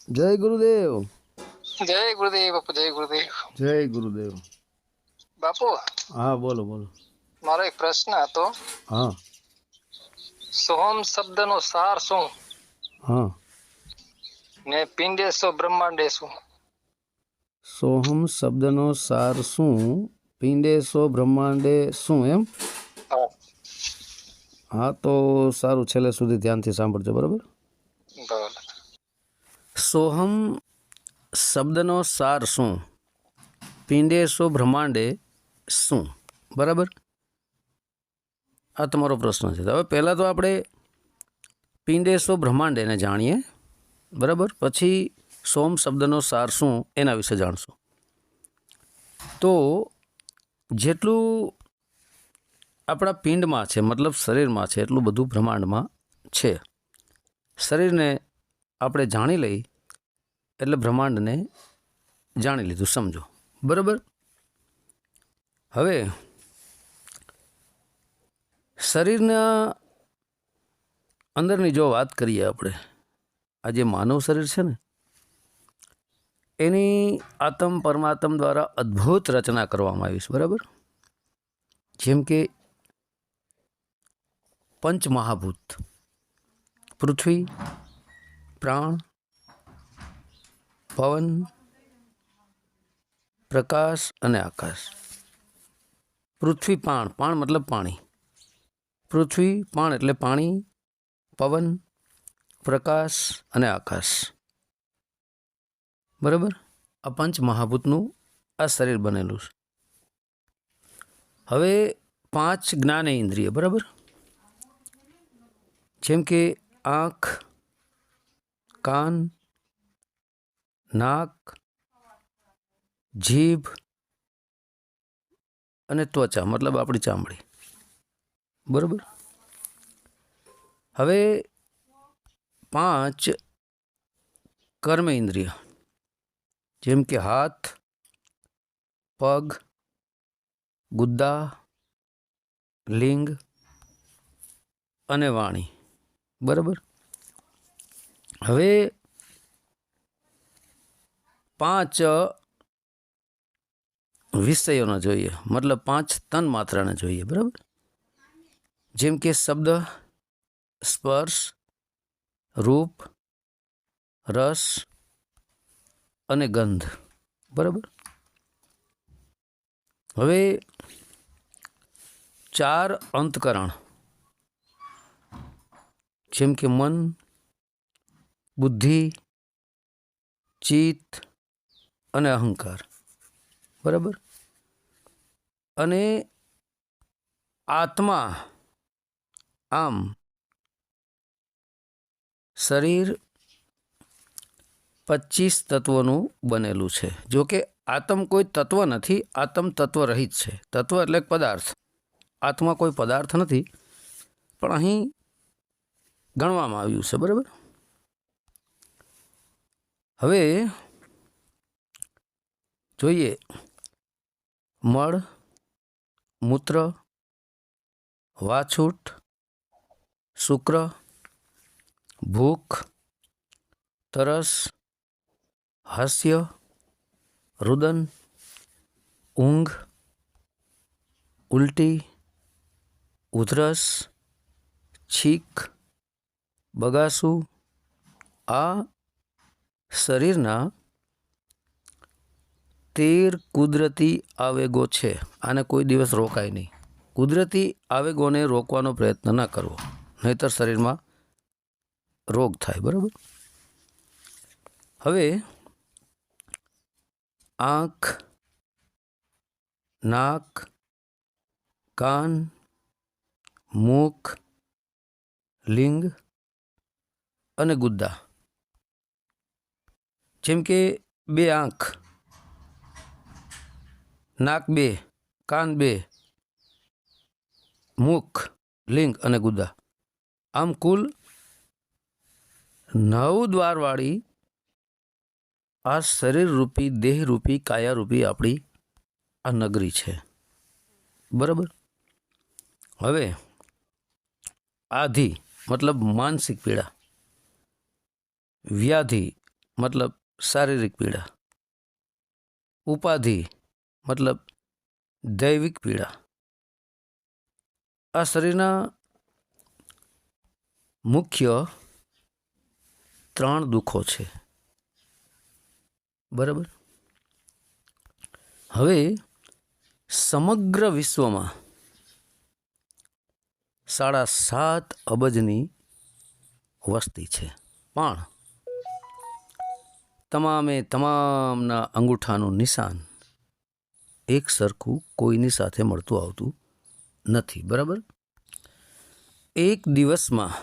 જય ગુરુદેવ. જય ગુરુદેવ બાપુ, જય ગુરુદેવ. જય ગુરુદેવ. બાપુ, હા બોલો બોલો. મારો એક પ્રશ્ન હતો. હા સોહમ શબ્દનો સાર શું હા. ને પિંડેશો બ્રહ્માંડે શું? સોહમ શબ્દનો સાર શું, પિંડેશો બ્રહ્માંડે શું, એમ? હા, હા તો સારું, છેલ્લે સુધી ધ્યાનથી સાંભળજો, બરાબર? બરાબર. સોહમ શબ્દનો સાર શું, પિંડેશો બ્રહ્માંડે શું, બરાબર? આ તમારો પ્રશ્ન છે. હવે પહેલાં તો આપણે પિંડેશો બ્રહ્માંડેને જાણીએ, બરાબર? પછી સોમ શબ્દનો સાર શું એના વિશે જાણશું. તો જેટલું આપણા પિંડમાં છે, મતલબ શરીરમાં છે, એટલું બધું બ્રહ્માંડમાં છે. શરીરને આપણે જાણી લઈ એટલે બ્રહ્માંડને જાણી લીધું, સમજો, બરાબર? હવે શરીરના અંદરની જો વાત કરીએ આપણે, આ જે માનવ શરીર છે ને, એની આત્મ પરમાત્મ દ્વારા અદ્ભુત રચના કરવામાં આવી છે, બરાબર? જેમ કે પંચમહાભૂત, પૃથ્વી, પ્રાણ, પવન, પ્રકાશ અને આકાશ. પૃથ્વી પાણ, પાણ મતલબ પાણી. પૃથ્વી પાણ એટલે પાણી, પવન, પ્રકાશ અને આકાશ, બરાબર? આ પંચ મહાભૂતનું આ શરીર બનેલું છે. હવે 5 જ્ઞાનેન્દ્રિય, બરાબર? જેમ કે આંખ, કાન, નાક, જીભ અને ત્વચા, મતલબ આપણી ચામડી, બરાબર? હવે 5 કર્મ ઇન્દ્રિય, જેમ કે હાથ, પગ, ગુદ્દા, લિંગ અને વાણી, બરાબર? હવે 5 વિષયોને જોઈએ, મતલબ 5 તન માત્રાને જોઈએ, બરાબર? જેમ કે શબ્દ, સ્પર્શ, રૂપ, રસ અને ગંધ, બરાબર? હવે 4 અંતકરણ, જેમ કે મન, બુદ્ધિ, ચિત્ત અને અહંકાર, બરાબર? અને આત્મા, આમ શરીર 25 તત્વોનું બનેલું છે. જો કે આત્મ કોઈ તત્વ નથી, આત્મ તત્વ રહિત છે. તત્વ એટલે પદાર્થ, આત્મા કોઈ પદાર્થ નથી, પણ અહીં ગણવામાં આવ્યું છે, બરાબર? હવે જોઈએ મળ, મૂત્ર, વાછૂટ, શુક્ર, ભૂખ, તરસ, હાસ્ય, રુદન, ઊંઘ, ઉલટી, ઉધરસ, છીંક, બગાસું, આ શરીરના 13 કુદરતી આવેગો છે. આને કોઈ દિવસ રોકાય નહીં. કુદરતી આવેગોને રોકવાનો પ્રયત્ન ન કરવો, નહીંતર શરીરમાં રોગ થાય, બરાબર? હવે આંખ, નાક, કાન, મુખ, લિંગ અને ગુદ્દા. જેમ કે 2 આંખ, નાક 2, કાન 2, મુખ, લિંગ અને ગુદ્દા, આમ કુલ 9 દ્વારવાળી આ શરીર રૂપી, દેહ રૂપી, કાયા રૂપી આપણી આ નગરી છે, બરાબર? હવે આધિ મતલબ માનસિક પીડા, વ્યાધિ મતલબ શારીરિક પીડા, ઉપાધિ મતલબ દૈવિક પીડા. આ શરીરના મુખ્ય 3 દુઃખો છે. બરાબર. હવે સમગ્ર વિશ્વમાં 7.5 અબજની વસ્તી છે, પણ તમામના અંગૂઠાનું નિશાન એક સરખું કોઈની સાથે મળતું આવતું નથી. બરાબર. એક દિવસમાં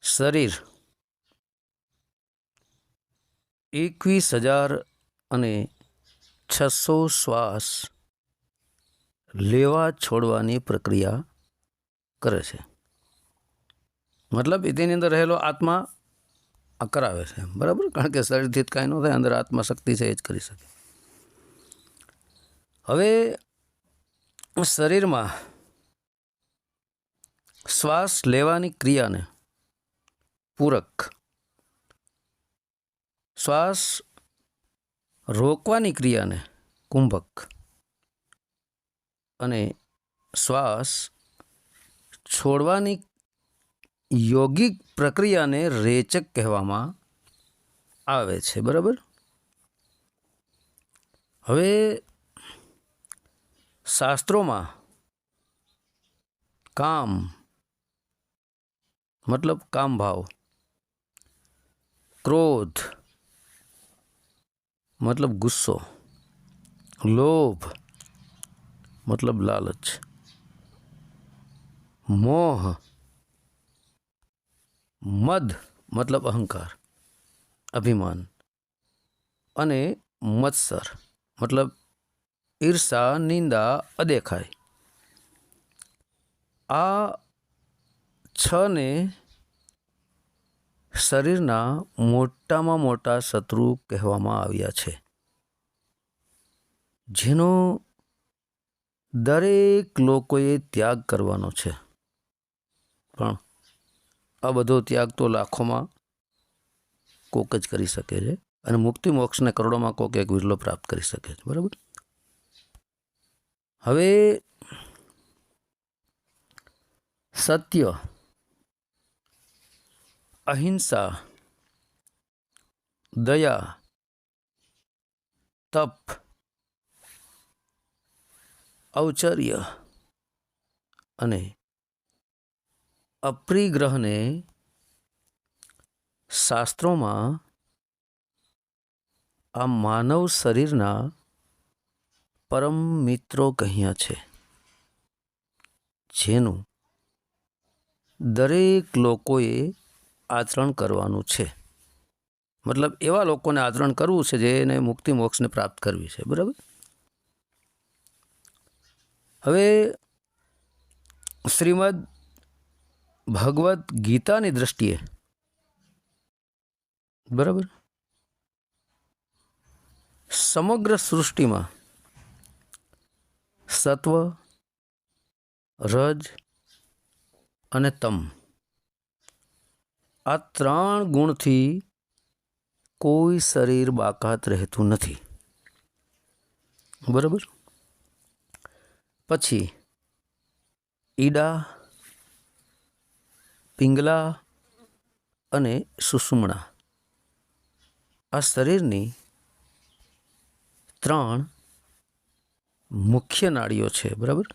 શરીર 21,600 શ્વાસ લેવા છોડવાની પ્રક્રિયા કરે છે. મતલબ તેની અંદર રહેલો આત્મા આ કરાવે છે. બરાબર. કારણ કે શરીરથી જ કાંઈ ન થાય, અંદર આત્મા શક્તિ છે એ જ કરી શકે. હવે શરીરમાં શ્વાસ લેવાની ક્રિયાને પૂરક, શ્વાસ રોકવાની ક્રિયાને કુંભક અને શ્વાસ છોડવાની યોગિક પ્રક્રિયાને રેચક કહેવામાં આવે છે. બરાબર. હવે શાસ્ત્રોમાં કામ મતલબ કામ ભાવ, ક્રોધ મતલબ ગુસ્સો, લોભ મતલબ લાલચ, મોહ, મદ મતલબ અહંકાર, અભિમાન અને મત્સર મતલબ ઈર્ષા, નિંદા, અદેખાઈ. આ 6 ને શરીરના મોટામાં મોટા શત્રુ કહેવામાં આવ્યા છે, જેનો દરેક લોકોએ ત્યાગ કરવાનો છે. પણ આ બધો ત્યાગ તો લાખોમાં કોક જ કરી શકે છે, અને મુક્તિ મોક્ષને કરોડોમાં કોક એક વિરલો પ્રાપ્ત કરી શકે છે. બરાબર. હવે સત્ય, અહિંસા, દયા, તપ, ઔચર્ય અને અપરિગ્રહને શાસ્ત્રોમાં આ માનવ શરીરના પરમ મિત્રો કહ્યા છે, જેનું દરેક લોકોએ આચરણ કરવાનું છે. મતલબ એવા લોકોને આચરણ કરવું છે જેને મુક્તિ મોક્ષને પ્રાપ્ત કરવી છે. બરાબર. હવે શ્રીમદ ભગવદ્ ગીતાની દ્રષ્ટિએ બરાબર સમગ્ર સૃષ્ટિમાં સત્વ, રજ અને તમ આ 3 ગુણથી કોઈ શરીર બાકાત રહેતું નથી. બરાબર. પછી ઈડા, પિંગલા અને સુષુમ્ણા આ શરીરની 3 મુખ્ય નાડીઓ છે. બરાબર.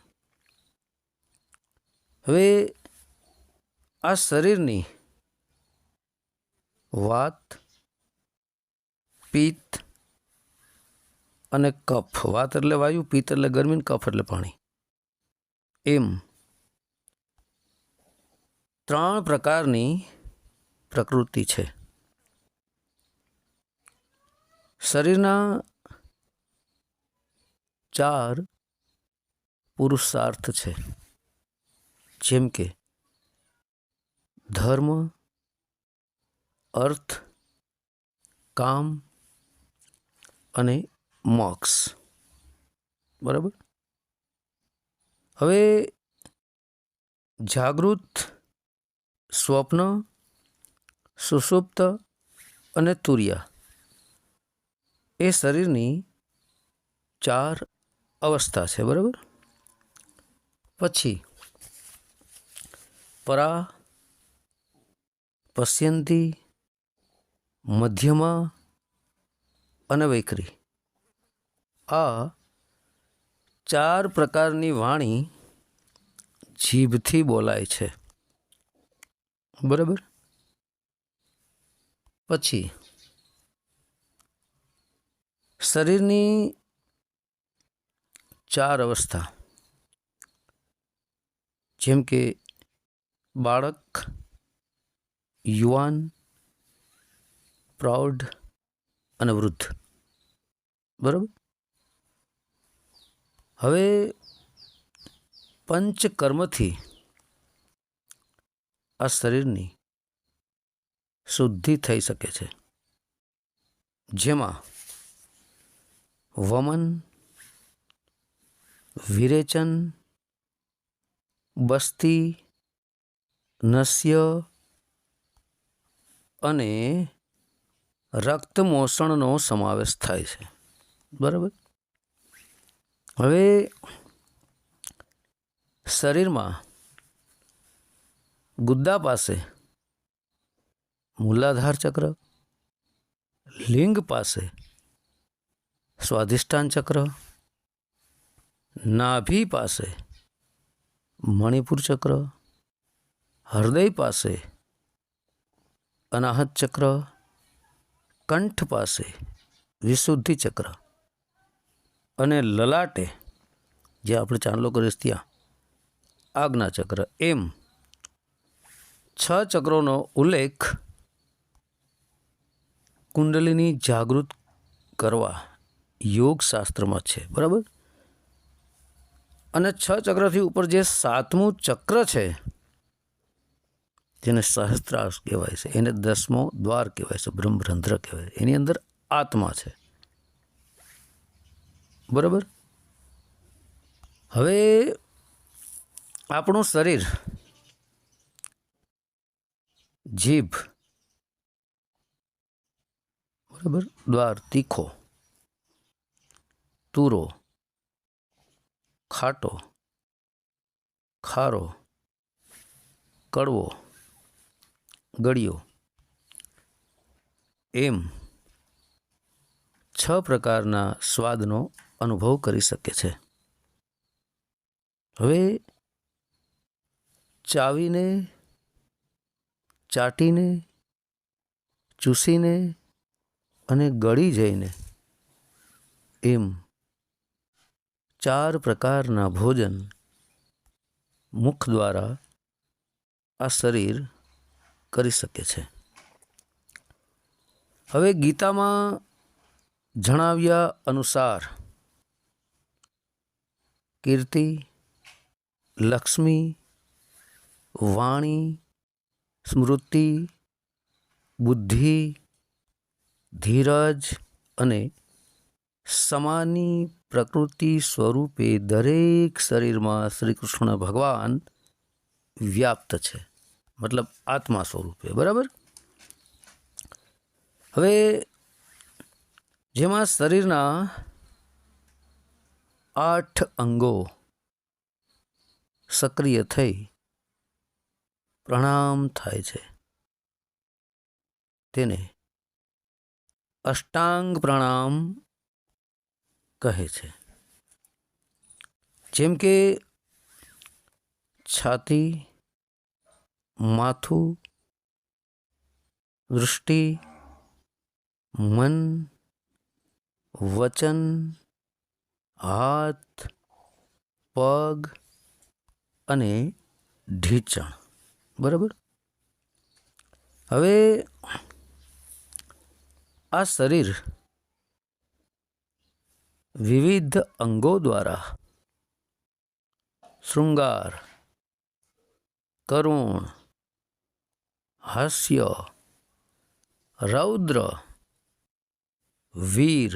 હવે આ શરીરની વાત, પિત્ત અને કફ. વાત એટલે વાયુ, પિત્ત એટલે ગરમી, કફ એટલે પાણી. એમ 3 પ્રકારની પ્રકૃતિ છે. શરીરના 4 પુરુષાર્થ છે, જેમ કે ધર્મ, અર્થ, કામ અને મોક્ષ. બરાબર. હવે જાગૃત, સ્વપ્ન, સુષુપ્ત અને તુર્યા એ શરીરની 4 અવસ્થા છે, બરાબર. પછી પરા, પશ્યંતી, મધ્યમા અને વૈખરી, આ 4 પ્રકારની વાણી જીભથી બોલાય છે, બરાબર. પછી શરીરની 4 અવસ્થા, જેમ કે બાળક, યુવાન, પ્રૌઢ અને વૃદ્ધ, બરાબર. હવે પંચકર્મથી આ શરીરની શુદ્ધિ થઈ શકે છે, જેમાં વમન, વિરેચન, બસ્તી, નસ્ય અને રક્તમોષણનો સમાવેશ થાય છે, બરાબર. હવે શરીરમાં ગુદ્દા પાસે મૂલાધાર ચક્ર, લિંગ પાસે સ્વાધિષ્ઠાન ચક્ર, નાભી પાસે મણિપુર ચક્ર, હૃદય પાસે અનાહત ચક્ર, કંઠ પાસે વિશુદ્ધિ ચક્ર અને લલાટે, જે આપણે ચાંદલો કરીએ ત્યાં, આજ્ઞા ચક્ર, એમ 6 ચક્રોનો ઉલ્લેખ કુંડલીની જાગૃત કરવા યોગ શાસ્ત્રમાં છે, બરાબર. અને 6 ચક્રથી ઉપર જે 7મું ચક્ર છે, જેને સહસ્ત્રાર કહેવાય છે, એને 10મો દ્વાર કહેવાય છે, બ્રહ્મરંધ્ર કહેવાય છે. એની અંદર આત્મા છે, બરાબર. હવે આપણું શરીર, જીભ, બરાબર, દ્વાર તીખો, તુરો, ખાટો, ખારો, કડવો, ગળ્યો, એમ 6 પ્રકારના સ્વાદનો અનુભવ કરી શકે છે. હવે ચાવીને, ચાટીને, ચૂસીને અને ગળી જઈને એમ 4 પ્રકારના ભોજન મુખ દ્વારા આ શરીર કરી શકે છે. હવે ગીતામાં જણાવ્યા અનુસાર કીર્તિ, લક્ષ્મી, વાણી, સ્મૃતિ, બુદ્ધિ, ધીરજ અને સમાની પ્રકૃતિ સ્વરૂપે દરેક શરીરમાં શ્રી કૃષ્ણ ભગવાન વ્યાપ્ત છે, મતલબ આત્મા સ્વરૂપે, બરાબર. હવે જેમાં શરીરના 8 અંગો સક્રિય થઈ પ્રણામ થાય છે, તેને અષ્ટાંગ પ્રણામ કહે છે. જેમ કે છાતી, માથું, દૃષ્ટિ, મન, વચન, હાથ, પગ અને ઢીંચણ, બરાબર. હવે આ શરીર વિવિધ અંગો દ્વારા શૃંગાર, કરુણ, હાસ્ય, રૌદ્ર, વીર,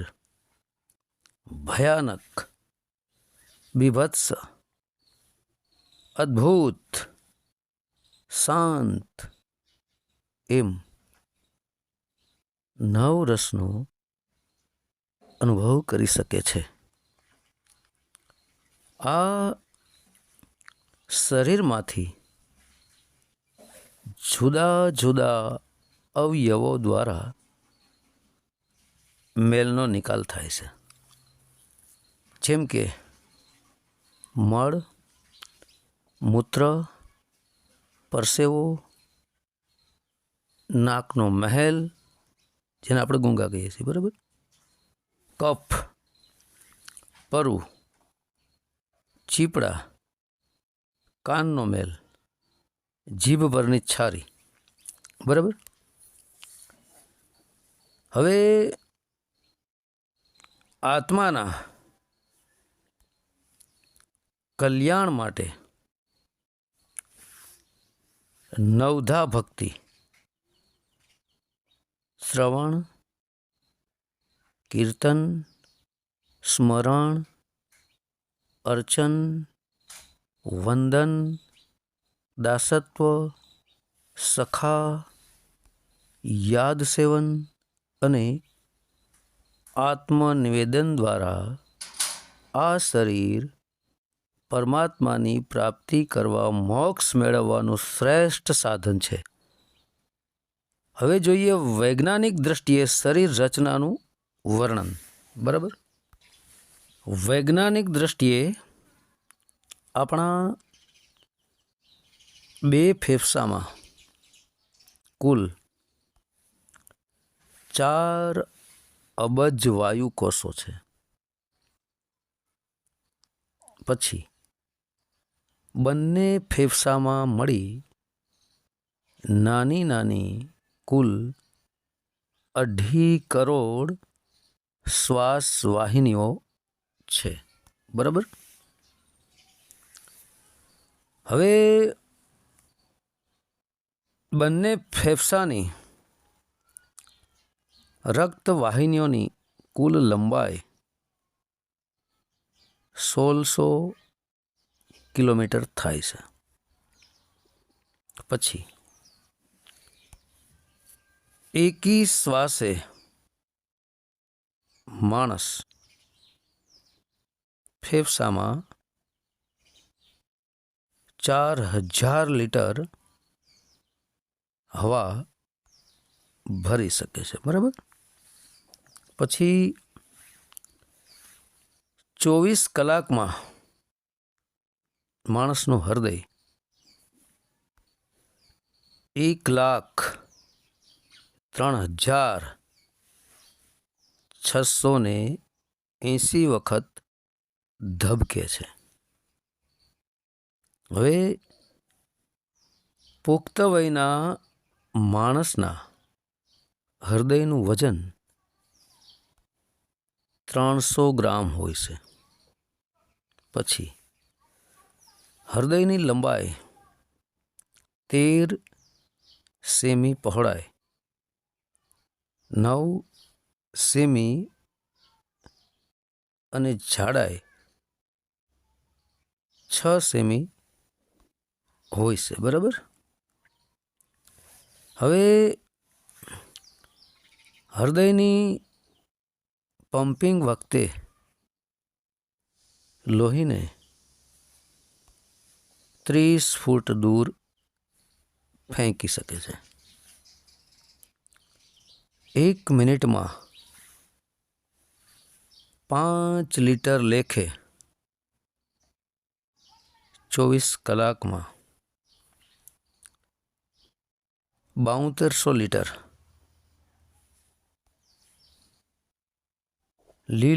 ભયાનક, બીભત્સ, અદ્ભુત, શાંત એમ નવ રસનો અનુભવ કરી શકે છે. આ શરીરમાંથી જુદા જુદા અવયવો દ્વારા મેલનો નિકાલ થાય છે. જેમ કે મળ, મૂત્ર, પરસેવો, નાકનો મહેલ, જેને આપણે ગુંગા કહીએ છીએ, બરાબર, કફ, પરુ, ચીપડા, કાનનો મેલ, જીભ પરની છારી, બરાબર. હવે આત્માના કલ્યાણ માટે નવધા ભક્તિ, શ્રવણ, કીર્તન, સ્મરણ, અર્ચન, વંદન, દાસત્વ, સખા, યાદ સેવન અને આત્મનિવેદન દ્વારા આ શરીર પરમાત્માની પ્રાપ્તિ કરવા, મોક્ષ મેળવવાનું શ્રેષ્ઠ સાધન છે. હવે જોઈએ વૈજ્ઞાનિક દ્રષ્ટિએ શરીર રચનાનું વર્ણન. બરાબર, વૈજ્ઞાનિક દ્રષ્ટિએ આપણા બે ફેફસામાં કુલ 4 અબજ વાયુ કોષો છે. પછી બંને ફેફસામાં મળી નાની નાની કુલ 2.5 કરોડ શ્વાસ વાહિનીઓ છે. બરાબર. હવે બંને ફેફસાની રક્તવાહિનીઓની કુલ લંબાઈ 1600 કિલોમીટર થાય છે. પછી એકી શ્વાસે માણસ ફેફસામાં 4000 લીટર હવા ભરી શકે છે. બરાબર. પછી 24 કલાકમાં માણસનું હૃદય 1,03,680 વખત ધબકે છે. હવે પુખ્ત વયના માણસના હૃદયનું વજન 300 ગ્રામ હોય છે. પછી હૃદયની લંબાઈ 13 સેમી, પહોળાઈ 9 સેમી અને જાડાઈ 6 સેમી હોય છે. બરાબર. હવે હૃદયની પમ્પિંગ વખતે લોહીને 30 ફૂટ દૂર ફેંકી શકે છે. 1 મિનિટમાં 5 લીટર લેખે 24 કલાકમાં 7200 લીટર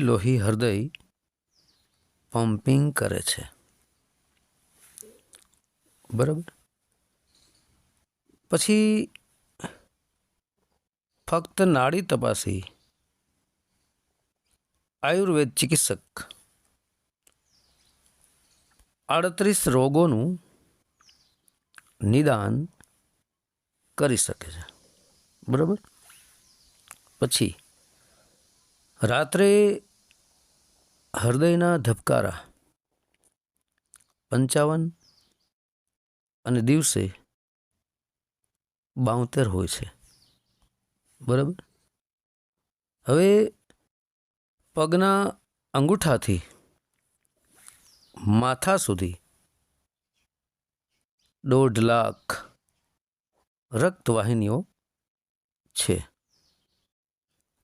લોહી હૃદય પમ્પિંગ કરે છે. બરાબર. પછી ફક્ત નાડી તપાસી આયુર્વેદ ચિકિત્સક 38 રોગોનું નિદાન કરી શકે છે. બરાબર. પછી રાત્રે હૃદયના ધબકારા 55 અને દિવસે 72 હોય છે. બરાબર. હવે પગના અંગૂઠાથી માથા સુધી 1.5 લાખ રક્તવાહિનીઓ છે.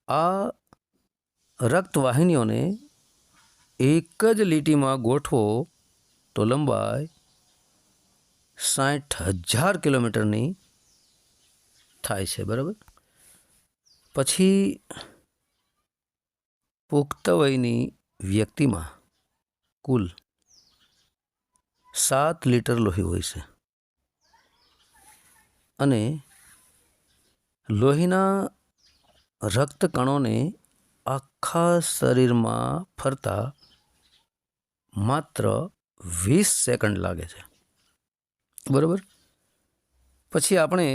આ રક્તવાહિનીઓને એક જ લીટીમાં ગોઠવો તો લંબાઈ 60,000 કિલોમીટરની થાય છે. બરાબર. પછી પુખ્ત વયની વ્યક્તિમાં કુલ 7 લીટર લોહી હોય છે અને લોહીના રક્તકણોને આખા શરીરમાં ફરતા માત્ર 20 સેકન્ડ લાગે છે. બરાબર. પછી આપણે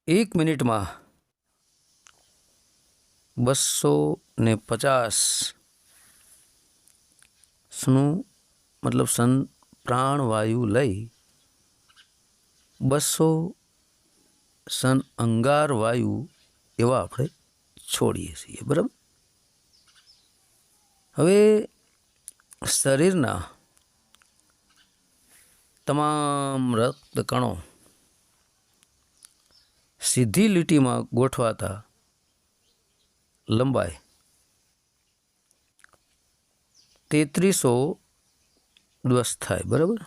1 મિનિટમાં 250 મતલબ પ્રાણવાયુ લઈ 200 અંગાર વાયુ એવા આપણે છોડીએ છીએ. બરાબર. હવે શરીરના તમામ રક્તકણો સીધી લીટીમાં ગોઠવાતા લંબાઈ 3310 થાય. બરાબર.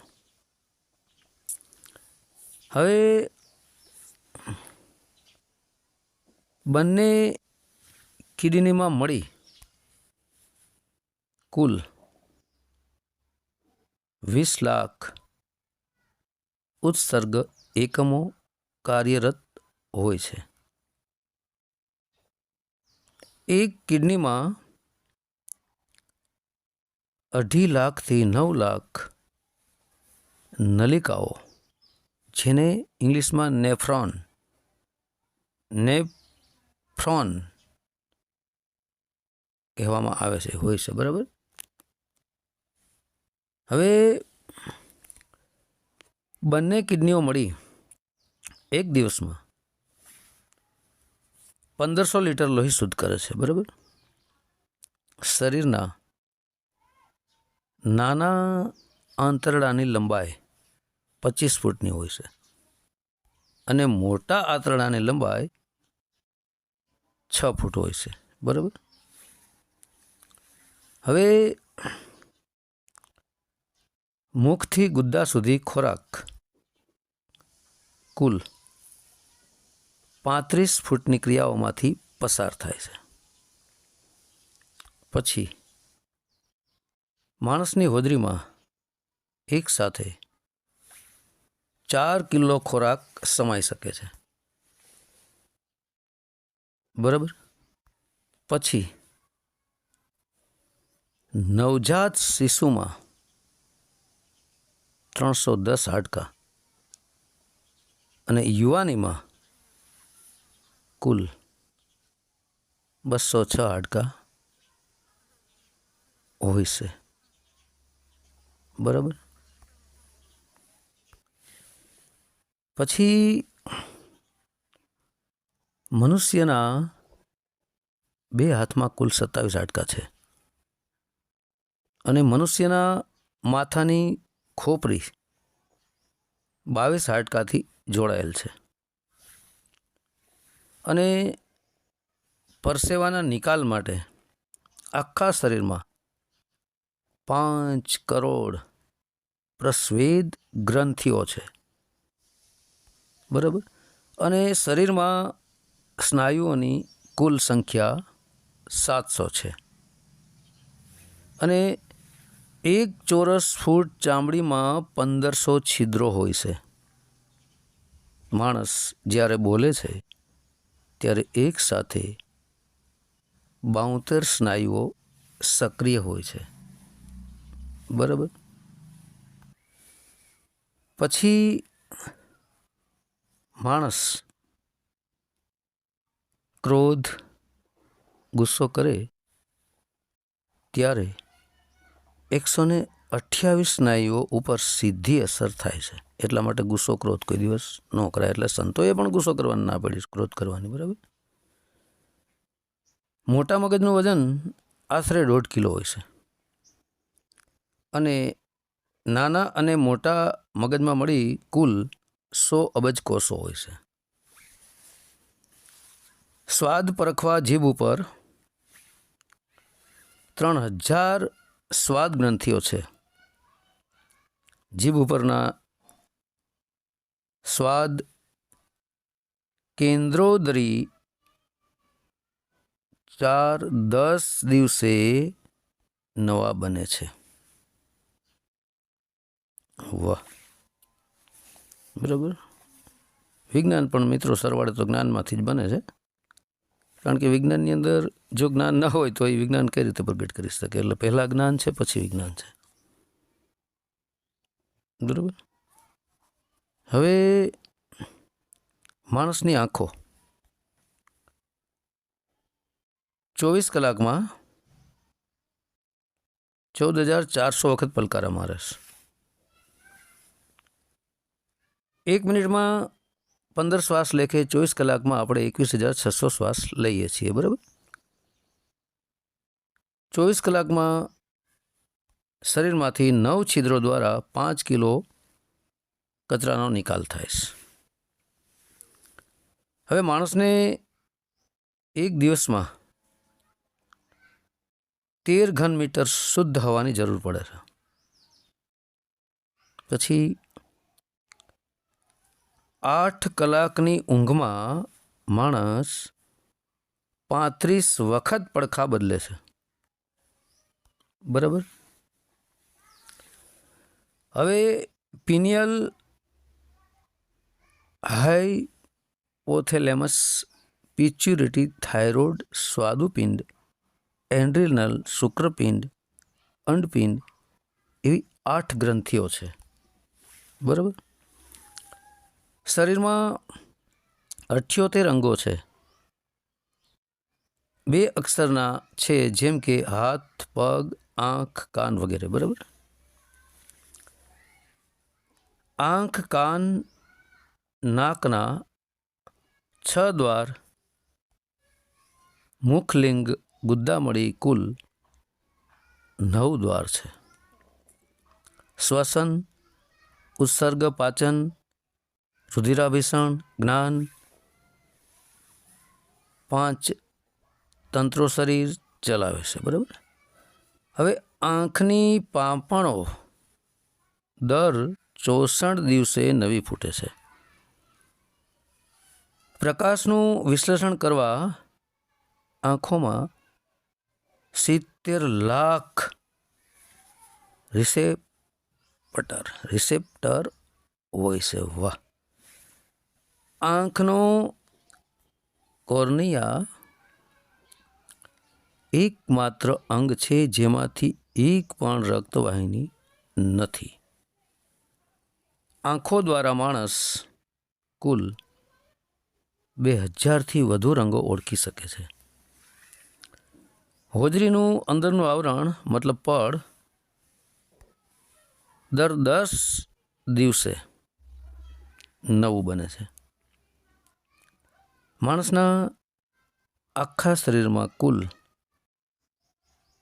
હવે બંને કિડનીમાં મળી કુલ 20 લાખ ઉત્સર્ગ એકમો કાર્યરત હોય છે. એક કિડનીમાં 2.5 લાખથી 9 લાખ નલિકાઓ, જેને ઇંગ્લિશમાં નેફ્રોન કહેવામાં આવે છે, હોય છે. બરાબર. હવે બંને કિડનીઓ મળી એક દિવસમાં 1500 લીટર લોહી શુદ્ધ કરે છે. બરાબર. શરીરના નાના આંતરડાની લંબાઈ 25 ફૂટની હોય છે અને મોટા આંતરડાની લંબાઈ 6 ફૂટ હોય છે. બરાબર. હવે મુખથી ગુદ્દા સુધી ખોરાક કુલ 35 ફૂટની ક્રિયાઓમાંથી પસાર થાય છે. પછી માણસની હોદરીમાં એક સાથે 4 કિલો ખોરાક સમાઈ શકે છે. બરાબર. પછી નવજાત શિશુમાં 310 હાડકાં અને યુવાનીમાં કુલ 206 હાડકાં હોય છે. બરાબર. પછી મનુષ્યના 2 હાથમાં કુલ 27 હાડકાં છે અને મનુષ્યના માથાની ખોપરી 22 હાડકાથી જોડાયેલ છે અને પરસેવાના નિકાલ માટે આખા શરીરમાં 5 કરોડ પ્રસ્વેદ ગ્રંથિઓ છે. બરાબર. અને શરીરમાં સ્નાયુઓની કુલ સંખ્યા 700 છે અને 1 ચોરસ ફૂટ ચામડીમાં 1500 છિદ્રો હોય છે. માણસ જ્યારે બોલે છે ત્યારે એક સાથે 72 સ્નાયુઓ સક્રિય હોય છે. બરાબર. પછી માણસ ક્રોધ, ગુસ્સો કરે ત્યારે 128 સ્નાયુઓ ઉપર સીધી અસર થાય છે. એટલા માટે ગુસ્સો ક્રોધ કોઈ દિવસ ન કરાય. એટલે સંતોએ પણ ગુસ્સો કરવાની ના પડી, ક્રોધ કરવાની. બરાબર. મોટા મગજનું વજન આશરે 1.5 કિલો હોય છે અને નાના અને મોટા મગજમાં મળી કુલ 100 અબજ કોષો હોય છે. સ્વાદ પરખવા જીભ ઉપર 3000 સ્વાદ ગ્રંથિઓ છે. જીભ ઉપરના સ્વાદ કેન્દ્રોદરી 4-10 દિવસે નવા બને છે. વાહ, બરાબર. વિજ્ઞાન પણ મિત્રો સરવાળે તો જ્ઞાનમાંથી જ બને છે, કારણ કે વિજ્ઞાનની અંદર જો જ્ઞાન ન હોય તો એ વિજ્ઞાન કઈ રીતે પ્રગટ કરી શકે. એટલે પહેલાં જ્ઞાન છે, પછી વિજ્ઞાન છે, બરાબર. હવે માણસની આંખો 24 કલાકમાં 14,400 વખત પલકારા મારે છે. 1 મિનિટમાં 15 શ્વાસ લેખે 24 કલાકમાં આપણે 21,600 શ્વાસ લઈએ છીએ, બરાબર. 24 કલાકમાં શરીરમાંથી 9 છિદ્રો દ્વારા 5 કિલો કચરાનો નિકાલ થાય છે. હવે માણસને એક દિવસમાં 13 ઘન મીટર શુદ્ધ હવાની જરૂર પડે છે. પછી 8 કલાકની ઊંઘમાં માણસ 35 વખત પડખા બદલે છે, બરાબર. હવે pineal hypothalamus, pituitary, thyroid, સ્વાદુપિંડ, adrenal, શુક્રપિંડ, અંડપિંડ એવી 8 ગ્રંથિઓ છે, બરાબર. શરીરમાં 78 અંગો છે. 2 અક્ષરના છે, જેમ કે હાથ, પગ, આંખ, કાન વગેરે, બરાબર. આંખ, કાન, નાકના 6 દ્વાર, મુખલિંગ, ગુદ્દા મળી કુલ 9 દ્વાર છે. શ્વસન, ઉત્સર્ગ, પાચન, રુધિરાભિસરણ, જ્ઞાન, 5 તંત્રો શરીર ચલાવે છે, બરાબર. હવે આંખની પાંપણો દર 64 દિવસે નવી ફૂટે છે. પ્રકાશનું વિશ્લેષણ કરવા આંખોમાં 70 લાખ રિસેપ્ટર હોય છે. વાહ. આંખનો કોર્નિયા એકમાત્ર અંગ છે જેમાંથી એક પણ રક્તવાહિની નથી. આંખો દ્વારા માણસ કુલ 2000થી વધુ રંગો ઓળખી શકે છે. હોજરીનું અંદરનું આવરણ મતલબ પડ દર 10 દિવસે નવું બને છે. માણસના આખા શરીરમાં કુલ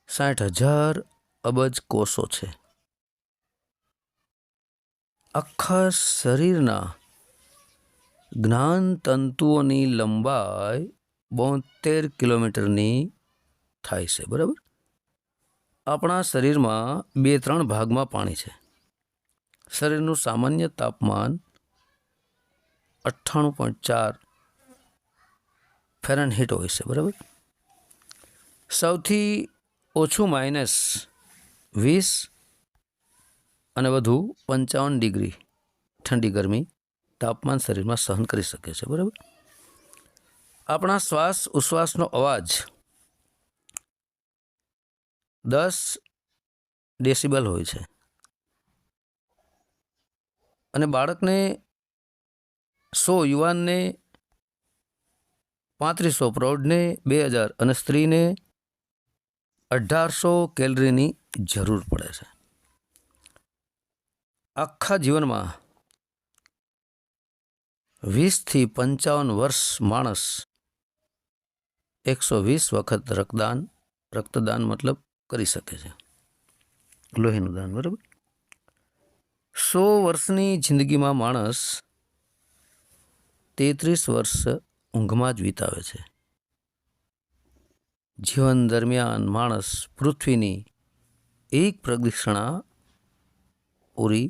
60,000 અબજ કોષો છે. આખા શરીરના જ્ઞાન તંતુઓની લંબાઈ 72 કિલોમીટરની થાય છે, બરાબર. આપણા શરીરમાં 2-3 ભાગમાં પાણી છે. શરીરનું સામાન્ય તાપમાન 98.4 ફેરનહીટ હોય છે, બરાબર. સૌથી ઓછું -20 અને વધુ 55 ડિગ્રી ઠંડી ગરમી તાપમાન શરીરમાં સહન કરી શકે છે, બરાબર. આપણા શ્વાસ ઉશ્વાસનો અવાજ 10 ડેસિબલ હોય છે અને બાળકને 100, યુવાનને 3500, પ્રૌઢને 2000 અને સ્ત્રીને 1800 કેલરીની જરૂર પડે છે. આખા જીવનમાં 20 થી 55 વર્ષ માણસ 120 વખત રક્તદાન મતલબ કરી શકે છે, લોહીનું દાન. બરાબર. 100 વર્ષની જિંદગીમાં માણસ 33 વર્ષ ઊંઘમાં જ વિતાવે છે. જીવન દરમિયાન માણસ પૃથ્વીની એક પ્રદક્ષિણા પૂરી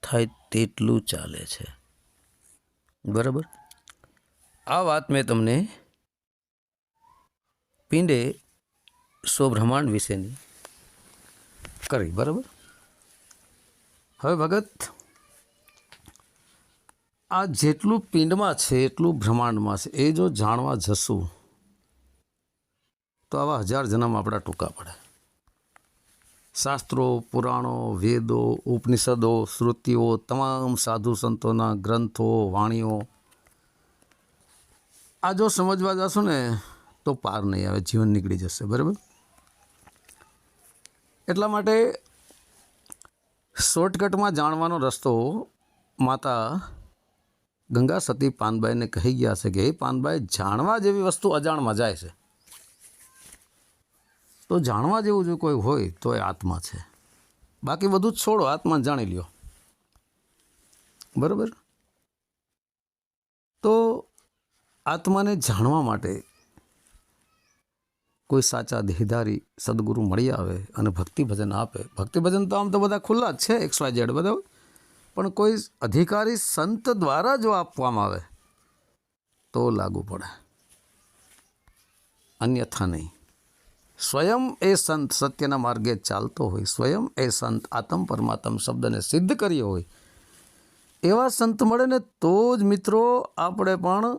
થાય તેટલું ચાલે છે. બરાબર. આ વાત મેં તમને પિંડે સો બ્રહ્માંડ વિશેની કરી. બરાબર. હવે ભગત, આ જેટલું પિંડમાં છે એટલું બ્રહ્માંડમાં છે એ જો જાણવા જશું તો આવા 1000 જન્મ આપણા ટૂંકા પડે. શાસ્ત્રો, પુરાણો, વેદો, ઉપનિષદો, શ્રુતિઓ, તમામ સાધુ સંતોના ગ્રંથો, વાણીઓ, આ જો સમજવા જશું ને તો પાર નહીં આવે, જીવન નીકળી જશે. બરાબર. એટલા માટે શોર્ટકટમાં જાણવાનો રસ્તો માતા ગંગા સતી પાનબાઈને કહી ગયા છે કે હે પાનબાઈ, જાણવા જેવી વસ્તુ અજાણમાં જાય છે, તો જાણવા જેવું જો કોઈ હોય તો એ આત્મા છે. બાકી બધું જ છોડો, આત્માને જાણી લ્યો. બરાબર. તો આત્માને જાણવા માટે કોઈ સાચા દેહધારી સદગુરુ મળી આવે અને ભક્તિ ભજન આપે. ભક્તિ ભજન તો આમ તો બધા ખુલ્લા જ છે, XYZ. બરાબર. પણ કોઈ અધિકારી સંત દ્વારા જો આપવામાં આવે તો લાગુ પડે, અન્યથા નહીં. સ્વયં એ સંત સત્યના માર્ગે ચાલતો હોય, સ્વયં એ સંત આત્મ પરમાત્મ શબ્દને સિદ્ધ કર્યો હોય, એવા સંત મળે ને તો જ મિત્રો આપણે પણ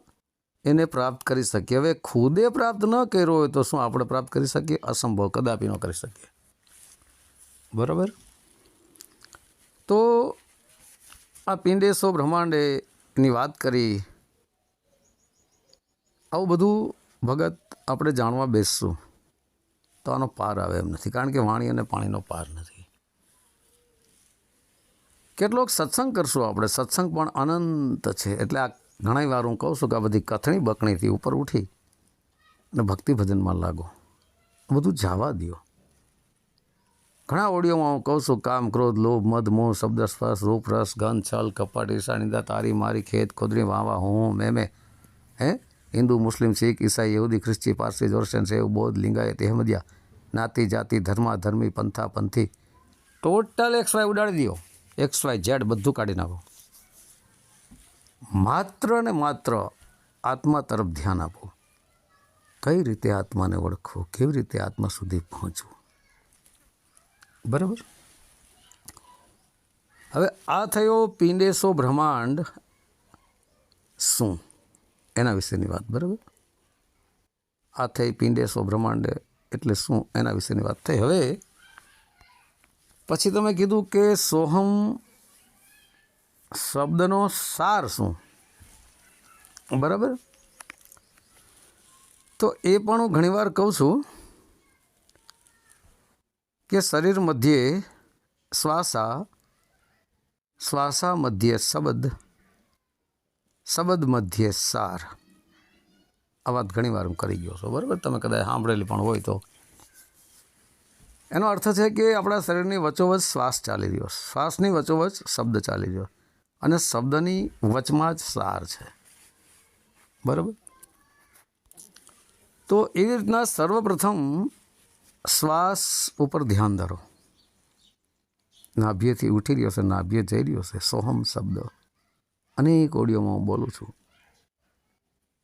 એને પ્રાપ્ત કરી શકીએ. હવે ખુદે પ્રાપ્ત ન કર્યો હોય તો શું આપણે પ્રાપ્ત કરી શકીએ? અસંભવ, કદાપી ન કરી શકીએ. બરાબર. તો આ પિંડેસો બ્રહ્માંડેની વાત કરી. આવું બધું ભગત આપણે જાણવા બેસશું તો આનો પાર આવે એમ નથી, કારણ કે વાણી અને પાણીનો પાર નથી. કેટલોક સત્સંગ કરશું આપણે, સત્સંગ પણ અનંત છે. એટલે આ ઘણી વાર હું કહું છું કે આ બધી કથણી બકણીથી ઉપર ઉઠી અને ભક્તિ ભજનમાં લાગો, બધું જવા દો. ઘણા ઓડિયોમાં હું કહું છું કામ, ક્રોધ, લોભ, મદ, મોહ, શબ્દ, સ્પર્શ, રૂપ, રસ, ગંધ, છલ, કપટ, ઈર્ષા, નિંદા, તારી મારી, ખેત, ખોદરી, વાવા, હું, મેં, હિન્દુ, મુસ્લિમ, શીખ, ઈસાઈ, યહૂદી, ખ્રિસ્તી, પારસી, જોર્સેન, સેવ, બૌદ્ધ, લિંગાયત, અહેમદિયા, જ્ઞાતિ, જાતિ, ધર્મા, ધર્મી, પંથા, પંથી, ટોટલ XY ઉડાડી દો. XYZ બધું કાઢી નાખો. માત્ર ને માત્ર આત્મા તરફ ધ્યાન આપો. કઈ રીતે આત્માને ઓળખવું, કેવી રીતે આત્મા સુધી પહોંચવું. બરાબર. હવે આ થયો પિંડેસો બ્રહ્માંડ શું એના વિશેની વાત. બરાબર. આ થઈ પિંડેસો બ્રહ્માંડ એટલે શું એના વિશેની વાત થઈ. હવે પછી તમે કીધું કે સોહમ શબ્દનો સાર શું. બરાબર. તો એ પણ હું ઘણીવાર કહું છું કે શરીર મધ્યે શ્વાસા, શ્વાસા મધ્યે શબ્દ, શબ્દ મધ્યે સાર. આ વાત ઘણીવાર હું કરી ગયો છું. બરાબર. તમે કદાચ સાંભળેલી પણ હોય તો એનો અર્થ છે કે આપણા શરીરની વચ્ચોવચ શ્વાસ ચાલી રહ્યો, શ્વાસની વચ્ચોવચ શબ્દ ચાલી રહ્યો અને શબ્દની વચમાં જ સાર છે. બરાબર. તો એવી રીતના સર્વપ્રથમ શ્વાસ ઉપર ધ્યાન ધરો. નાભ્યથી ઉઠી રહ્યો છે, નાભ્ય જઈ રહ્યો છે. સોહમ શબ્દ અનેક ઓડિયોમાં હું બોલું છું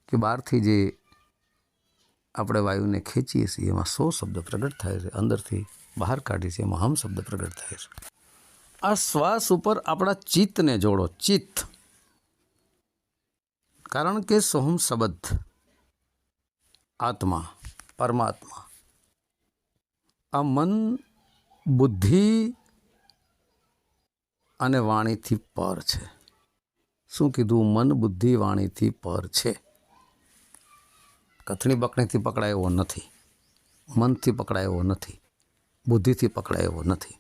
કે બહારથી જે આપણે વાયુને ખેંચીએ છીએ એમાં 100 શબ્દ પ્રગટ થાય છે, અંદરથી બહાર કાઢીએ છીએ એમાં હમ શબ્દ પ્રગટ થાય છે. આ શ્વાસ ઉપર આપણા ચિત્તને જોડો. ચિત્ત, કારણ કે સોહમ શબ્દ આત્મા, પરમાત્મા, આ મન, બુદ્ધિ અને વાણીથી પર છે. શું કીધું? મન, બુદ્ધિ, વાણીથી પર છે. કથણી બકણીથી પકડાય એવો નથી, મનથી પકડાય એવો નથી, બુદ્ધિથી પકડાય એવો નથી.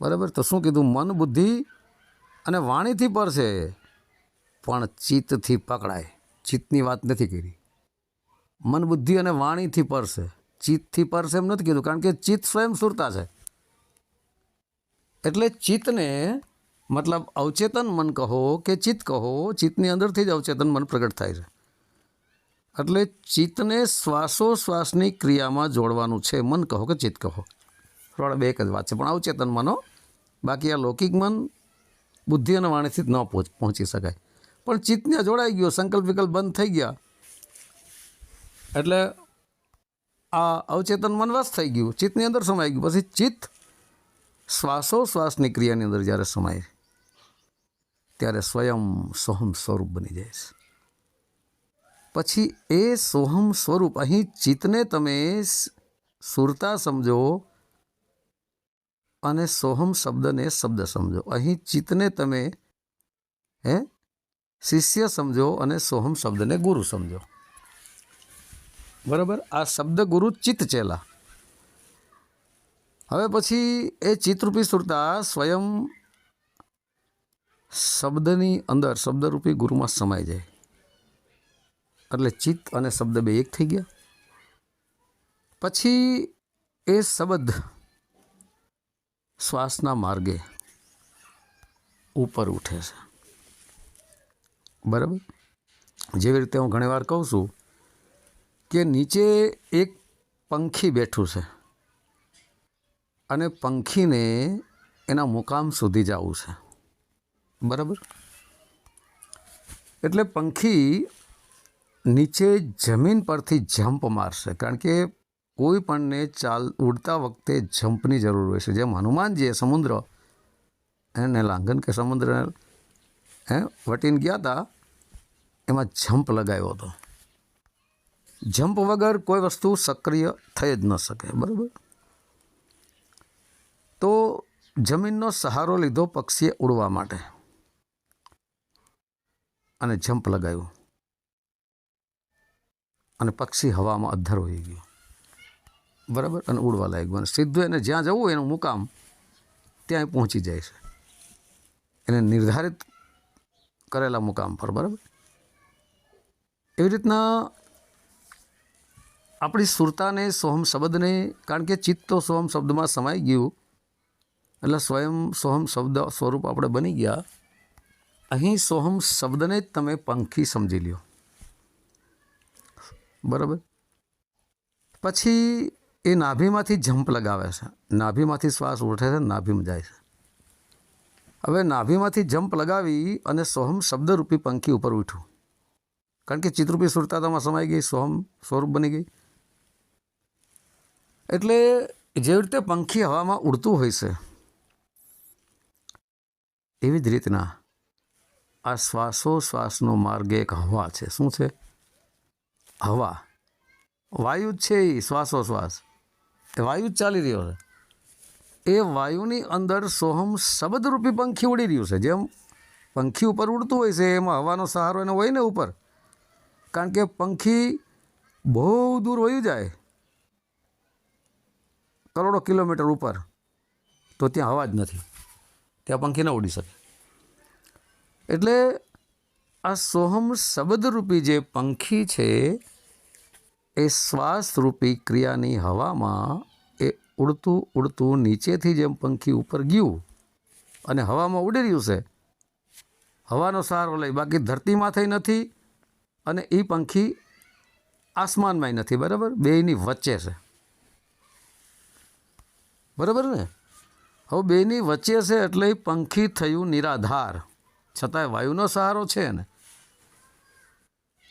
બરાબર. તો શું કીધું? મન, બુદ્ધિ અને વાણીથી પર છે, પણ ચિત્તથી પકડાય. ચિત્તની વાત નથી કરી. મન બુદ્ધિ અને વાણીથી પર છે, ચિત્તથી પર છે એમ નથી કીધું, કારણ કે ચિત્ત સ્વયં સુરતા છે. એટલે ચિત્તને મતલબ અવચેતન મન કહો કે ચિત્ત કહો, ચિત્તની અંદરથી જ અવચેતન મન પ્રગટ થાય છે. એટલે ચિત્તને શ્વાસોશ્વાસની ક્રિયામાં જોડવાનું છે. મન કહો કે ચિત્ત કહો, થોડા બે એક જ વાત છે, પણ અવચેતન મનો. બાકી આ લૌકિક મન બુદ્ધિ અને વાણીથી જ ન પહોંચી શકાય. પણ ચિત્તને જોડાઈ ગયો, સંકલ્પ વિકલ્પ બંધ થઈ ગયા એટલે આ અવચેતન મન વશ થઈ ગયું, ચિત્તની અંદર સમાઈ ગયું. પછી ચિત્ત શ્વાસોશ્વાસની ક્રિયાની અંદર જ્યારે સમાય ત્યારે સ્વયં સોહમ સ્વરૂપ બની જાય છે. પછી એ સોહમ સ્વરૂપ, અહીં ચિત્તને તમે સુરતા સમજો અને સોહમ શબ્દને શબ્દ સમજો. અહીં ચિત્તને તમે શિષ્ય સમજો અને સોહમ શબ્દને ગુરુ સમજો. બરાબર? આ શબ્દ ગુરુ ચિત્ત ચેલા. હવે પછી એ ચિત્તરૂપી સુરતા સ્વયં શબ્દની અંદર શબ્દરૂપી ગુરુમાં સમાઈ જાય. એટલે ચિત્ત અને શબ્દ બે એક થઈ ગયા. પછી એ શબ્દ શ્વાસના માર્ગે ઉપર ઉઠે છે. બરાબર? જેવી રીતે હું ઘણીવાર કહું છું કે નીચે એક પંખી બેઠું છે અને પંખીને એના મુકામ સુધી જવું છે. બરાબર? એટલે પંખી નીચે જમીન પરથી જમ્પ મારશે, કારણ કે કોઈ પણને ઉડતા વખતે જમ્પની જરૂર હોય છે. જેમ હનુમાનજીએ સમુદ્ર એને લાંઘન કે સમુદ્ર વટીને ગયા હતા, એમાં જમ્પ લગાવ્યો હતો. જમ્પ વગર કોઈ વસ્તુ સક્રિય થઈ જ ન શકે. બરાબર? તો જમીનનો સહારો લીધો પક્ષીએ ઉડવા માટે અને જમ્પ લગાવ્યું અને પક્ષી હવામાં અદ્ધર હોઈ ગયું. બરાબર? અને ઉડવા લાગ્યું અને સીધું એને જ્યાં જવું એનું મુકામ ત્યાં પહોંચી જાય છે, એને નિર્ધારિત કરેલા મુકામ પર. બરાબર? એવી રીતના આપણી સુરતાને સોહમ શબ્દને, કારણ કે ચિત્ત તો સોહમ શબ્દમાં સમાઈ ગયું એટલે સ્વયં સોહમ શબ્દ સ્વરૂપ આપણે બની ગયા. અહીં સોહમ શબ્દને જ તમે પંખી સમજી લ્યો. બરાબર? પછી એ નાભીમાંથી જમ્પ લગાવે છે, નાભીમાંથી શ્વાસ ઉઠે છે, નાભીમાં જાય છે. હવે નાભીમાંથી જમ્પ લગાવી અને સોહમ શબ્દરૂપી પંખી ઉપર ઉઠ્યું, કારણ કે ચિત્તરૂપી સુરતામાં સમાઈ ગઈ, સોહમ સ્વરૂપ બની ગઈ. એટલે જેવી રીતે પંખી હવામાં ઉડતું હોય છે એવી જ રીતના આ શ્વાસોશ્વાસનો માર્ગ એક હવા છે. શું છે? હવા. વાયુ જ છે. એ શ્વાસોશ્વાસ એ વાયુ જ ચાલી રહ્યો છે. એ વાયુની અંદર સોહમ શબ્દરૂપી પંખી ઉડી રહ્યું છે. જેમ પંખી ઉપર ઉડતું હોય છે એમાં હવાનો સહારો એનો હોય ને ઉપર, કારણ કે પંખી બહુ દૂર વયું જાય કરોડો કિલોમીટર ઉપર તો ત્યાં હવા જ નથી, ત્યાં પંખી ન ઉડી શકે. એટલે આ સોહમ શબ્દરૂપી જે પંખી છે એ શ્વાસરૂપી ક્રિયાની હવામાં એ ઉડતું ઉડતું નીચેથી જેમ પંખી ઉપર ગયું અને હવામાં ઉડી રહ્યું છે, હવાનો સહારો લઈ, બાકી ધરતીમાં થઈ નથી અને એ પંખી આસમાનમાંય નથી. બરાબર? બેયની વચ્ચે છે. બરાબર ને? હવે બેની વચ્ચે છે એટલે પંખી થયું નિરાધાર, છતાંય વાયુનો સહારો છે ને.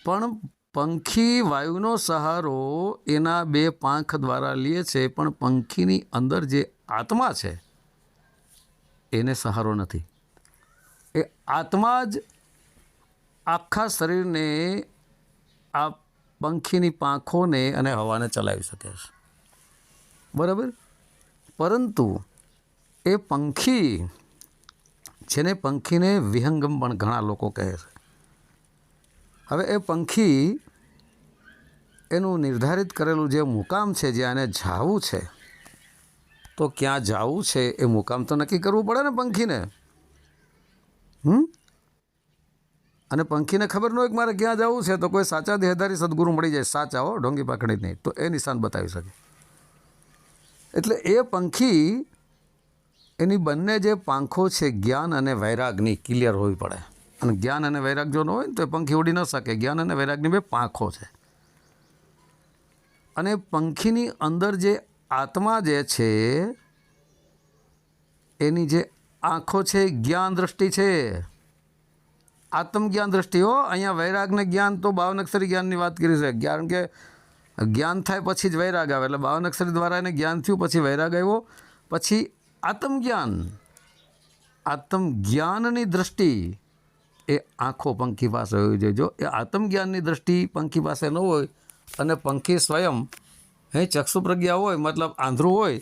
પણ પંખી વાયુનો સહારો એના બે પાંખ દ્વારા લે છે, પણ પંખીની અંદર જે આત્મા છે એને સહારો નથી. એ આત્મા જ આખા શરીરને, આ પંખીની પાંખોને અને હવાને ચલાવી શકે છે. બરાબર? પરંતુ એ પંખી જેને પંખીને વિહંગમ પણ ઘણા લોકો કહે છે. હવે એ પંખી એનું નિર્ધારિત કરેલું જે મુકામ છે, જ્યાં એને જાવું છે, તો ક્યાં જાવું છે એ મુકામ તો નક્કી કરવું પડે ને પંખીને. અને પંખીને ખબર ન હોય કે મારે ક્યાં જવું છે, તો કોઈ સાચા દેહધારી સદગુરુ મળી જાય, સાચા હો, ઢોંગી પાખડી નહીં, તો એ નિશાન બતાવી શકે. એટલે એ પંખી એની બંને જે પાંખો છે જ્ઞાન અને વૈરાગની ક્લિયર હોવી પડે. અને જ્ઞાન અને વૈરાગ જો ન હોય ને તો એ પંખી ઉડી ન શકે. જ્ઞાન અને વૈરાગની બે પાંખો છે. અને પંખીની અંદર જે આત્મા જે છે એની જે આંખો છે જ્ઞાન દ્રષ્ટિ છે, આત્મજ્ઞાન દ્રષ્ટિ હો. અહીંયા વૈરાગ ને જ્ઞાન તો 52 અક્ષરી જ્ઞાનની વાત કરી છે. કારણ કે જ્ઞાન થાય પછી જ વૈરાગ આવે. એટલે 52 અક્ષરી દ્વારા એને જ્ઞાન થયું, પછી વૈરાગ આવ્યો, પછી આત્મજ્ઞાન. આત્મજ્ઞાનની દ્રષ્ટિ એ આંખો પંખી પાસે હોવી જોઈએ. જો એ આત્મજ્ઞાનની દ્રષ્ટિ પંખી પાસે ન હોય અને પંખી સ્વયં ચક્ષુ પ્રજ્ઞા હોય, મતલબ આંધળું હોય,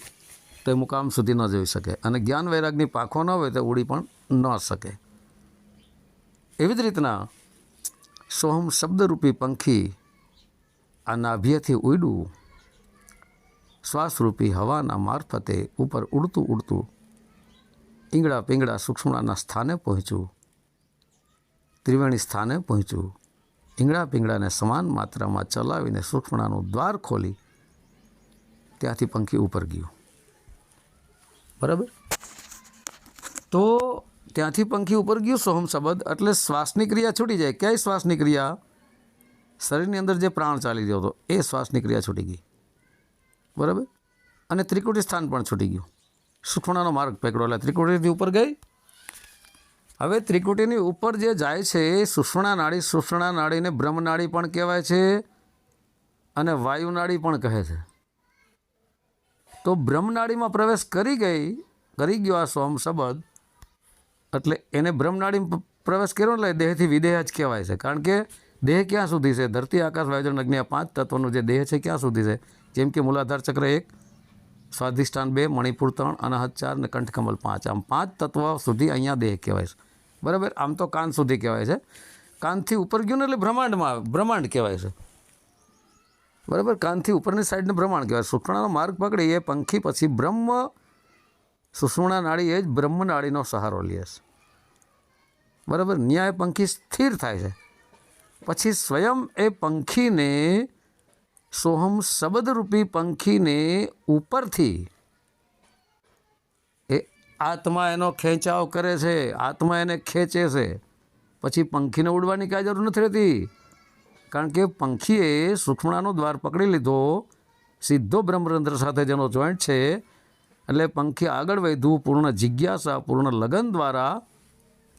તો એ મુકામ સુધી ન જઈ શકે. અને જ્ઞાન વૈરાગની પાંખો ન હોય તો ઉડી પણ ન શકે. એવી જ રીતના સોહમ શબ્દરૂપી પંખી આ નાભિયેથી ઉડ્યું, શ્વાસરૂપી હવાના મારફતે ઉપર ઉડતું ઉડતું ઈંગડા પિંગળા સૂક્ષ્મણાના સ્થાને પહોંચ્યું, ત્રિવેણી સ્થાને પહોંચ્યું. ઈંગડા પિંગળાને સમાન માત્રામાં ચલાવીને સૂક્ષ્મણાનું દ્વાર ખોલી ત્યાંથી પંખી ઉપર ગયું. બરાબર? તો ત્યાંથી પંખી ઉપર ગયું સોહમ શબ્દ એટલે શ્વાસની ક્રિયા છૂટી જાય. ક્યાંય શ્વાસની ક્રિયા? શરીરની અંદર જે પ્રાણ ચાલી રહ્યો હતો એ શ્વાસની ક્રિયા છૂટી ગઈ. બરાબર? અને ત્રિકુટી સ્થાન પણ છૂટી ગયું. સૂક્ષ્મણાનો માર્ગ પકડો એટલે ત્રિકુટીથી ઉપર ગઈ. હવે ત્રિકુટીની ઉપર જે જાય છે એ સુષુમ્ના નાડી, સુષુમ્ના નાડીને બ્રહ્મનાડી પણ કહેવાય છે અને વાયુનાડી પણ કહે છે. તો બ્રહ્મનાડીમાં પ્રવેશ કરી ગયો આ સોહમ શબ્દ, એટલે એને બ્રહ્મનાડીમાં પ્રવેશ કર્યો એટલે દેહથી વિદેહ જ કહેવાય છે. કારણ કે દેહ ક્યાં સુધી છે? ધરતી, આકાશ, વાયુ, જળ, અગ્નિ, આ 5 તત્વોનું જે દેહ છે ક્યાં સુધી છે? જેમ કે મૂલાધાર ચક્ર 1, સ્વાધિષ્ઠાન 2, મણિપુર 3, અનાહત 4 અને કંઠકમલ 5. આમ 5 તત્વ સુધી અહીંયા દેહ કહેવાય છે. બરાબર? આમ તો કાન સુધી કહેવાય છે. કાનથી ઉપર ગયું ને એટલે બ્રહ્માંડ કહેવાય છે. બરાબર? કાનથી ઉપરની સાઈડને બ્રહ્માંડ કહેવાય. સુષુમ્નાનો માર્ગ પકડી એ પંખી પછી બ્રહ્મ, સુષુમ્ના નાડી એ જ બ્રહ્મ નાડીનો સહારો લે છે. બરાબર? ન્યાય પંખી સ્થિર થાય છે. પછી સ્વયં એ પંખીને, સોહમ શબ્દરૂપી પંખીને ઉપરથી એ આત્મા એનો ખેંચાવ કરે છે, આત્મા એને ખેંચે છે. પછી પંખીને ઉડવાની કાંઈ જરૂર નથી રહેતી. કારણ કે પંખીએ સૂક્ષ્મણાનો દ્વાર પકડી લીધો, સીધો બ્રહ્મરંધ્ર સાથે જેનો જોઈન્ટ છે, એટલે પંખી આગળ વધ્યું પૂર્ણ જિજ્ઞાસા, પૂર્ણ લગન દ્વારા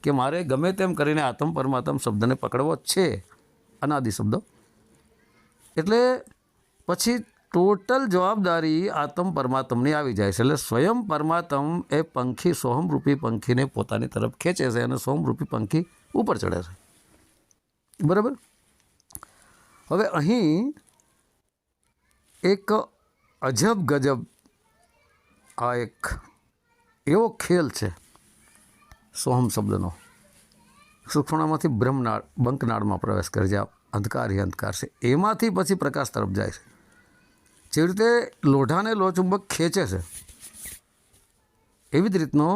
કે મારે ગમે તેમ કરીને આત્મ પરમાત્મ શબ્દને પકડવો જ છે, અનાદિ શબ્દ. એટલે પછી ટોટલ જવાબદારી આત્મ પરમાત્મની આવી જાય છે. એટલે સ્વયં પરમાત્મ એ પંખી, સોહમરૂપી પંખીને પોતાની તરફ ખેંચે છે અને સોહમરૂપી પંખી ઉપર ચડે છે. બરાબર? હવે અહીં એક અજબ ગજબ આ એક એવો ખેલ છે સોહમ શબ્દનો. સૂક્ષ્મણામાંથી બ્રહ્મનાળ, બંકનાળમાં પ્રવેશ કરે છે. અંધકાર એ અંધકાર છે, એમાંથી પછી પ્રકાશ તરફ જાય છે. જેવી રીતે લોઢાને લોહચુંબક ખેંચે છે, એવી જ રીતનો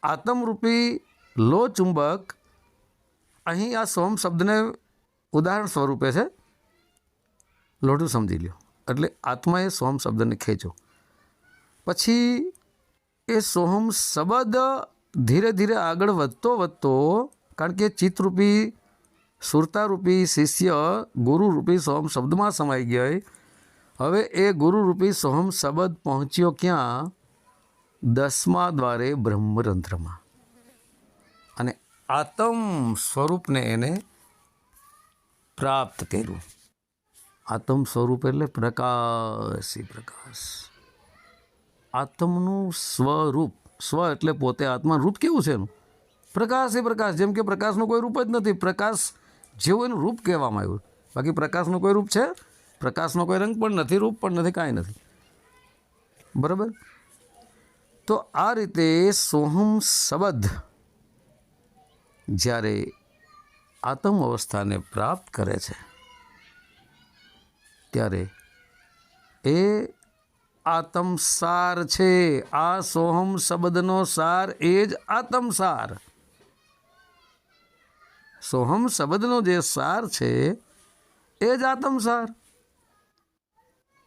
આત્મરૂપી લોહચુંબક અહીં આ સોહમ શબ્દને ઉદાહરણ સ્વરૂપે છે. લોઢું સમજી લ્યો. એટલે આત્માએ સોહમ શબ્દને ખેંચો. પછી એ સોહમ શબ્દ ધીરે ધીરે આગળ વધતો, કારણ કે ચિત્તરૂપી, સુરતારૂપી શિષ્ય ગુરુરૂપી સોહમ શબ્દમાં સમાઈ ગઈ. હવે એ ગુરુરૂપી સોહમ શબ્દ પહોંચ્યો ક્યાં? 10મા દ્વારે બ્રહ્મરંધ્રમાં. અને આત્મ સ્વરૂપને એને પ્રાપ્ત કર્યું. આત્મ સ્વરૂપ એટલે પ્રકાશી પ્રકાશ. આત્મનું સ્વરૂપ, સ્વ એટલે પોતે, આત્મા રૂપ કેવું છે એનું? પ્રકાશ એ પ્રકાશ. જેમ કે પ્રકાશનું કોઈ રૂપ જ નથી, પ્રકાશ જેવું એનું રૂપ કહેવામાં આવ્યું. બાકી પ્રકાશનું કોઈ રૂપ છે? પ્રકાશનો કોઈ રંગ પણ નથી, રૂપ પણ નથી, કાંઈ નથી. બરાબર? તો આ રીતે સોહમ શબ્દ જ્યારે આત્મ અવસ્થાને પ્રાપ્ત કરે છે ત્યારે એ આત્મસાર છે. આ સોહમ શબ્દનો સાર એ જ આત્મસાર. સોહમ શબ્દનો જે સાર છે એ જ આત્મસાર.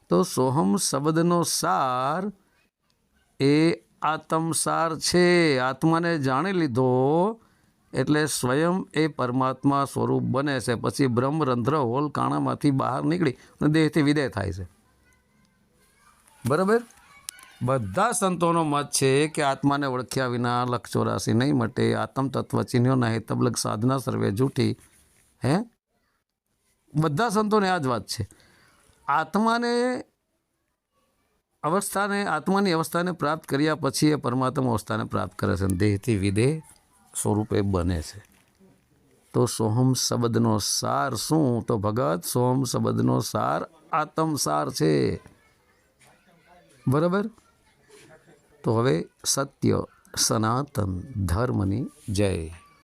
તો સોહમ શબ્દનો સાર એ આત્મસાર છે. આત્માને જાણી લીધો એટલે સ્વયં એ પરમાત્મા સ્વરૂપ બને છે. પછી બ્રહ્મરંધ્ર હોલ કાણામાંથી બહાર નીકળી અને દેહથી વિદેય થાય છે. બરાબર. બધા સંતોનો મત છે કે આત્માને ઓળખ્યા વિના લખ 84 નહીં મટે. આત્મ તત્વ ચિહ્ન્યો નહીં તબલક સાધના સર્વે જૂઠી. હે, બધા સંતોને આ જ વાત છે. આત્માની અવસ્થાને પ્રાપ્ત કર્યા પછી એ પરમાત્મા અવસ્થાને પ્રાપ્ત કરે છે. દેહથી વિદેહ સ્વરૂપે બને છે. તો સોહમ શબ્દનો સાર શું? તો ભગત, સોહમ શબ્દનો સાર આત્મસાર છે. બરાબર. તો હવે સત્ય સનાતન ધર્મની જય.